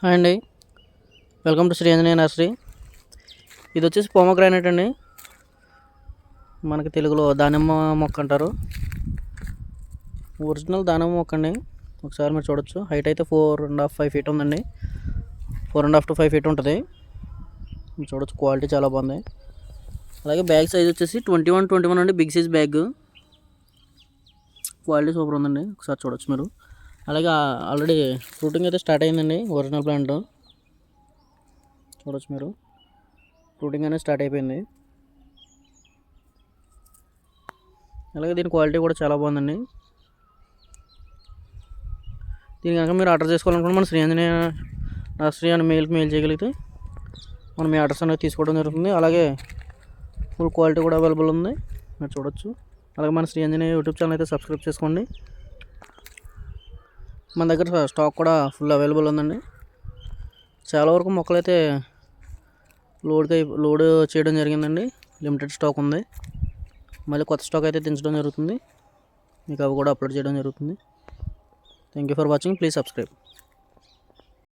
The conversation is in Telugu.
హాయ్ అండి. Welcome to Shri Anjaneya nursery. ఇది వచ్చేసి పోమోగ్రానైట్ అండి. మనకి తెలుగులో దానిమ్మ మొక్క అంటారు. ఒరిజినల్ దానిమ్మ మొక్క అండి. ఒకసారి మీరు చూడొచ్చు. హైట్ అయితే 4.5 5 ఫీట్ ఉందండి. 4.5 to 5 ఫీట్ ఉంటుంది. మీరు చూడొచ్చు, క్వాలిటీ చాలా బాగుంది. అలాగే బ్యాగ్ సైజ్ వచ్చేసి 21 అండి. Big size bag. Quality super ఉందండి. ఒకసారి చూడొచ్చు మీరు. అలాగే ఆల్రెడీ ఫ్రూటింగ్ అయితే స్టార్ట్ అయిందండి. ఒరిజినల్ ప్లాంట్ చూడొచ్చు మీరు. ఫ్రూటింగ్ అనేది స్టార్ట్ అయిపోయింది. అలాగే దీని క్వాలిటీ కూడా చాలా బాగుందండి. దీని కనుక మీరు ఆర్డర్ చేసుకోవాలనుకుంటే మన శ్రీ ఆంజనేయ నర్సరీ అని మెయిల్ చేయగలిగితే మనం మీ ఆర్డర్స్ అనేది తీసుకోవడం జరుగుతుంది. అలాగే ఫుల్ క్వాలిటీ కూడా అవైలబుల్ ఉంది, మీరు చూడొచ్చు. అలాగే మన శ్రీ ఆంజనేయ యూట్యూబ్ ఛానల్ అయితే సబ్స్క్రైబ్ చేసుకోండి. మన దగ్గర స్టాక్ కూడా ఫుల్ అవైలబుల్ ఉందండి. చాలా వరకు మొక్కలైతే లోడ్ చేయడం జరిగిందండి. లిమిటెడ్ స్టాక్ ఉంది. మళ్ళీ కొత్త స్టాక్ అయితే దించడం జరుగుతుంది. మీకు అవి కూడా అప్లోడ్ చేయడం జరుగుతుంది. Thank you for watching. Please subscribe.